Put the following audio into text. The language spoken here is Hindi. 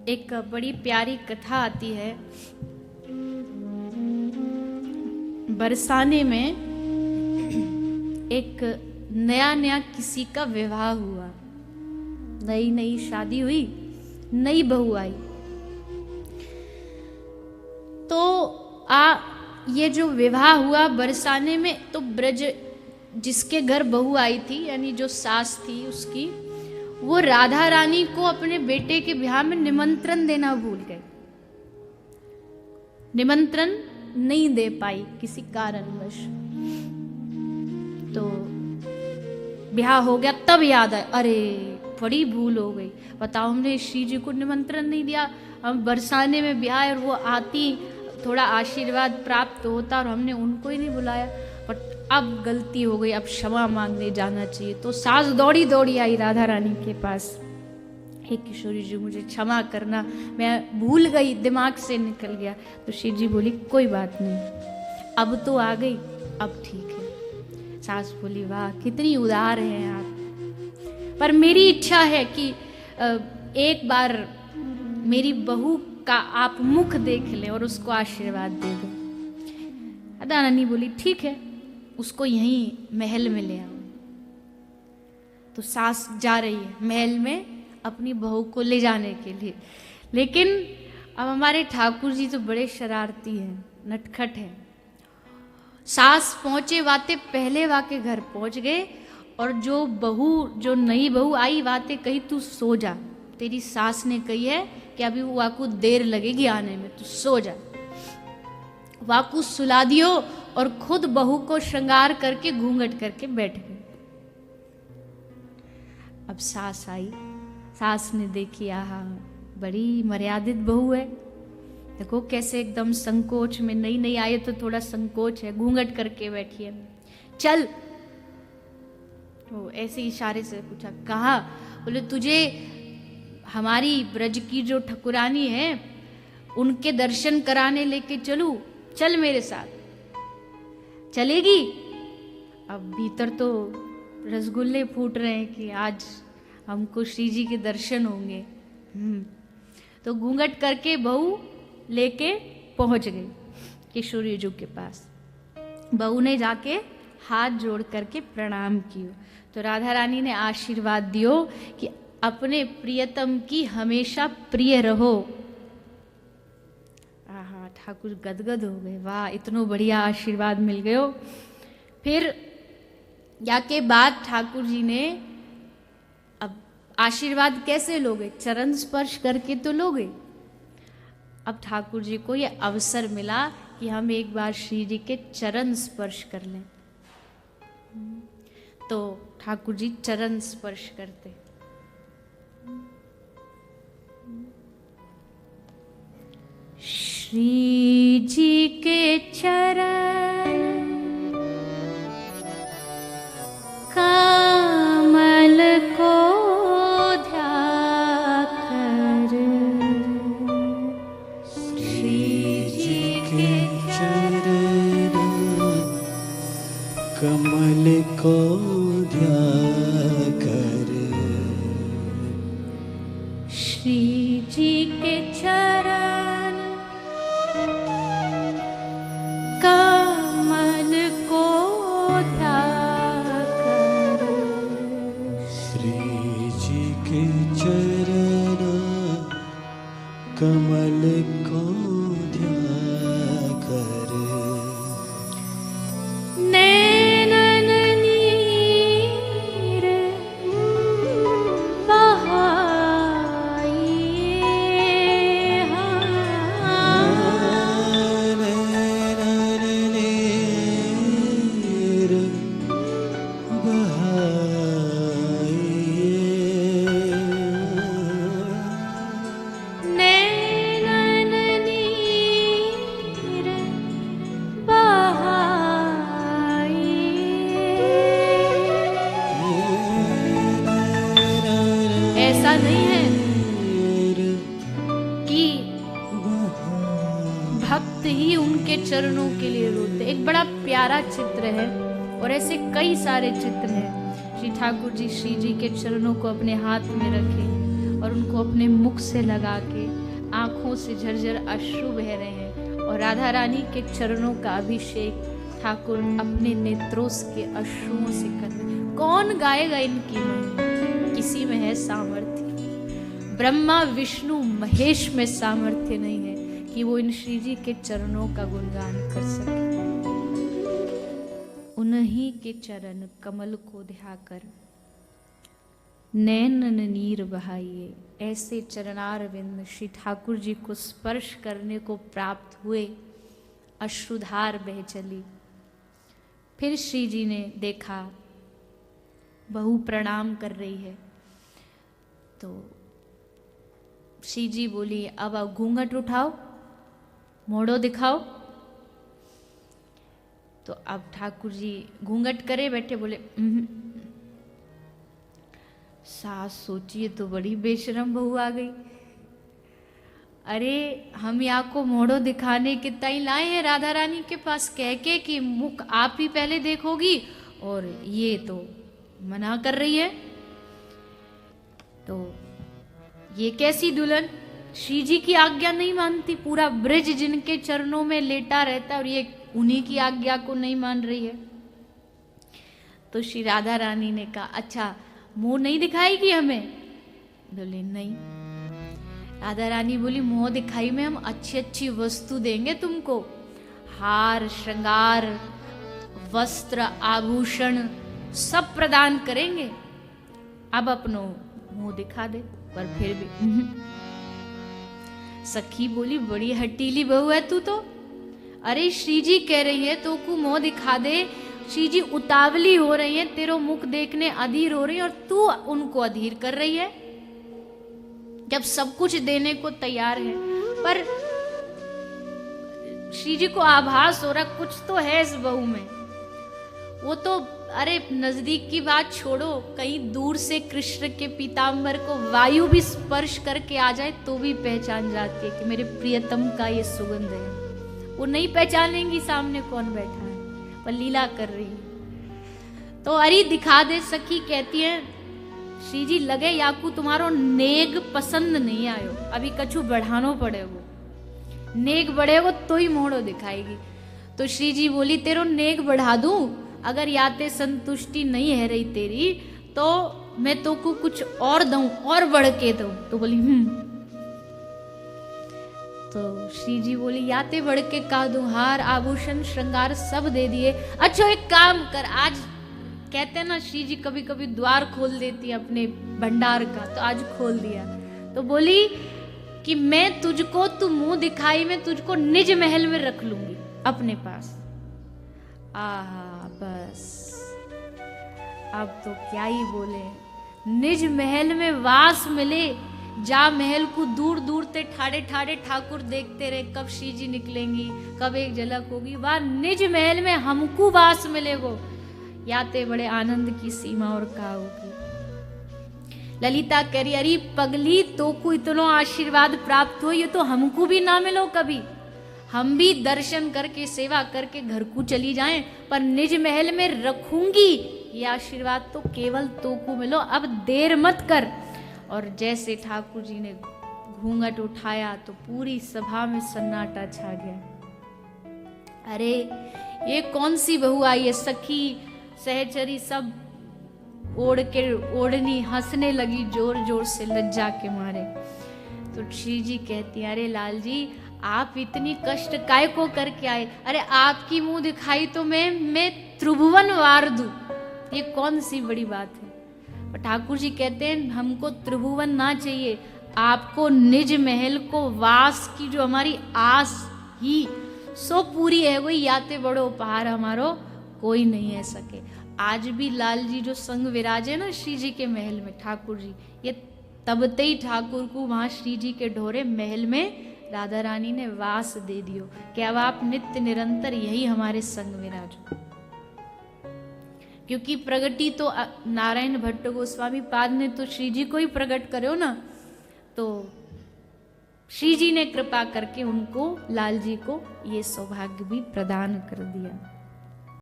एक बड़ी प्यारी कथा आती है। बरसाने में एक नया नया किसी का विवाह हुआ, नई नई शादी हुई, नई बहू आई। तो ये जो विवाह हुआ बरसाने में, तो ब्रज जिसके घर बहू आई थी, यानी जो सास थी उसकी, वो राधा रानी को अपने बेटे के ब्याह में निमंत्रण देना भूल गए। निमंत्रण नहीं दे पाई किसी कारणवश। तो ब्याह हो गया, तब याद आया, अरे बड़ी भूल हो गई। बताओ, हमने श्री जी को निमंत्रण नहीं दिया। हम बरसाने में ब्याह है और वो आती, थोड़ा आशीर्वाद प्राप्त होता, और हमने उनको ही नहीं बुलाया। बट अब गलती हो गई, अब क्षमा मांगने जाना चाहिए। तो सास दौड़ी दौड़ी आई राधा रानी के पास, हे किशोरी जी मुझे क्षमा करना, मैं भूल गई, दिमाग से निकल गया। तो श्री जी बोली कोई बात नहीं, अब तो आ गई, अब ठीक है। सास बोली वाह कितनी उदार हैं आप, पर मेरी इच्छा है कि एक बार मेरी बहू का आप मुख देख लें और उसको आशीर्वाद दे दें। राधा रानी बोली ठीक है, उसको यहीं महल में ले आओ। तो सास जा रही है महल में अपनी बहू को ले जाने के लिए। लेकिन अब हमारे ठाकुर जी तो बड़े शरारती हैं, नटखट हैं। सास पहुंचे वाते पहले वाके घर पहुंच गए, और जो नई बहू आई वाते कही तू सो जा, तेरी सास ने कही है कि अभी वो वाकू देर लगेगी आने में, तू सो जा। वाकू सुला दियो और खुद बहू को श्रृंगार करके घूंघट करके बैठ गए। अब सास आई, सास ने देखी, आहा बड़ी मर्यादित बहू है, देखो कैसे एकदम संकोच में, नई नई आई तो थोड़ा संकोच है, घूंघट करके बैठी है। चल, वो ऐसे इशारे से पूछा, कहा? बोले तुझे हमारी ब्रज की जो ठकुरानी है उनके दर्शन कराने लेके चलूं, चल मेरे साथ। चलेगी? अब भीतर तो रसगुल्ले फूट रहे हैं कि आज हमको श्री जी के दर्शन होंगे। तो घूंघट करके बहू लेके पहुंच गई किशोरी जी के पास। बहू ने जाके हाथ जोड़ करके प्रणाम किया। तो राधा रानी ने आशीर्वाद दियो कि अपने प्रियतम की हमेशा प्रिय रहो। आहा, ठाकुर गदगद हो गए, वाह इतनो बढ़िया आशीर्वाद मिल गयो। फिर या के बाद ठाकुर जी ने, अब आशीर्वाद कैसे लोगे? चरण स्पर्श करके तो लोगे। अब ठाकुर जी को ये अवसर मिला कि हम एक बार श्री जी के चरण स्पर्श कर लें। तो ठाकुर जी चरण स्पर्श करते। श्री जी के चरण कमल को ध्याकर, श्री जी के चरण कमल को ध्याकर, श्री जी के चरण कमल को ध्याकर, श्री जी के चरण कमल को ध्याकर, नैनन नीर बहाइए, हाँ। नैनन नीर बहाइए, नैनन नीर बहाइए। ऐसा नहीं है कि भक्त ही उनके चरणों के लिए रोते। एक बड़ा प्यारा चित्र है, और ऐसे कई सारे चित्र हैं। श्री ठाकुर जी श्री जी के चरणों को अपने हाथ में रखे और उनको अपने मुख से लगा के आंखों से झरझर अश्रु बह रहे हैं और राधा रानी के चरणों का अभिषेक ठाकुर अपने नेत्रों के अश्रुओं से कर रहे हैं। कौन गाएगा इनकी महिमा? किसी में है सामर्थ्य? ब्रह्मा विष्णु महेश में सामर्थ्य नहीं है कि वो इन श्री जी के चरणों का गुणगान कर सके। उन्हीं के चरण कमल को ध्याकर नैनन नीर बहाइए। ऐसे चरणारविंद श्री ठाकुर जी को स्पर्श करने को प्राप्त हुए, अश्रुधार बह चली। फिर श्री जी ने देखा बहू प्रणाम कर रही है, तो श्री जी बोली अब आप घूंघट उठाओ, मोड़ो दिखाओ। तो अब ठाकुर जी घूंघट करे बैठे, बोले सास सोचिए तो बड़ी बेशरम बहू आ गई। अरे हम यहाँ को मोड़ो दिखाने के ताई लाए हैं राधा रानी के पास, कह के कि मुख आप ही पहले देखोगी, और ये तो मना कर रही है। तो ये कैसी दुल्हन, श्री जी की आज्ञा नहीं मानती, पूरा ब्रज जिनके चरणों में लेटा रहता है और ये उन्हीं की आज्ञा को नहीं मान रही है। तो श्री राधा रानी ने कहा अच्छा मुंह नहीं दिखाएगी हमें? बोले नहीं। राधा रानी बोली मुंह दिखाई में हम अच्छी अच्छी वस्तु देंगे तुमको, हार श्रृंगार वस्त्र आभूषण सब प्रदान करेंगे, अब अपनो मुंह दिखा दे। पर फिर भी सखी बोली बड़ी हटीली बहू है तू तो। अरे श्री जी कह रही है तो को मुंह दिखा दे, श्री जी उतावली हो रही है, तेरो मुख देखने अधीर हो रही है और तू उनको अधीर कर रही है, जब सब कुछ देने को तैयार है। पर श्री जी को आभास हो रहा कुछ तो है इस बहू में। वो तो अरे नजदीक की बात छोड़ो, कहीं दूर से कृष्ण के पीताम्बर को वायु भी स्पर्श करके आ जाए तो भी पहचान जाती है कि मेरे प्रियतम का ये सुगंध है। वो नहीं पहचानेंगी सामने कौन बैठा है, पर लीला कर रही है। तो अरे दिखा दे सखी कहती है श्री जी लगे याकू तुम्हारो नेग पसंद नहीं आयो, अभी कछु बढ़ानो पड़ेगो, नेग बढ़ेगो तो ही मोड़ो दिखाएगी। तो श्री जी बोली तेरो नेग बढ़ा दूं, अगर याते संतुष्टि नहीं है रही तेरी तो मैं तो को कुछ और दूं और बढ़ के दूं। तो बोली तो श्री जी बोली याते बढ़ के का दूं, हार आभूषण श्रृंगार सब दे दिए। अच्छा एक काम कर, आज कहते हैं ना श्री जी कभी कभी द्वार खोल देती है अपने भंडार का, तो आज खोल दिया। तो बोली कि मैं तुझको, तू मुंह दिखाई में तुझको निज महल में रख लूंगी अपने पास। आहा बस अब तो क्या ही बोले, निज महल में वास मिले। जा महल को दूर दूर ते ठाड़े ठाड़े ठाकुर देखते रहे कब श्री जी निकलेंगी, कब एक झलक होगी। वह निज महल में हमको वास मिलेगो, याते बड़े आनंद की सीमा और का होगी। ललिता कह रही अरे पगली तो को इतना आशीर्वाद प्राप्त हो, ये तो हमको भी ना मिलो कभी, हम भी दर्शन करके सेवा करके घर को चली जाएं, पर निज महल में रखूंगी ये आशीर्वाद तो केवल तो को मिलो, अब देर मत कर। और जैसे ठाकुर जी ने घूंघट उठाया तो पूरी सभा में सन्नाटा छा गया। अरे ये कौन सी बहू आई है, सखी सहचरी सब ओढ़ के ओढ़नी हंसने लगी जोर जोर से लज्जा के मारे। तो श्री जी कहती अरे लाल जी आप इतनी कष्ट काय को करके आए, अरे आपकी मुंह दिखाई तो मैं त्रिभुवन वार दूं, ये कौन सी बड़ी बात है। पर ठाकुर जी कहते हैं हमको त्रिभुवन ना चाहिए, आपको निज महल को वास की जो हमारी आस ही सो पूरी है, वही याते बड़ो उपहार हमारो कोई नहीं है सके। आज भी लाल जी जो संग विराजे ना श्री जी के महल में ठाकुर जी, ये तबते ही ठाकुर को वहां श्री जी के ढोरे महल में राधा रानी ने वास दे दियो कि अब आप नित्य निरंतर यही हमारे संग विराजो। क्योंकि प्रगति तो नारायण भट्ट गोस्वामी पाद ने तो श्री जी को ही प्रकट करो ना, तो श्री जी ने कृपा करके उनको लाल जी को ये सौभाग्य भी प्रदान कर दिया।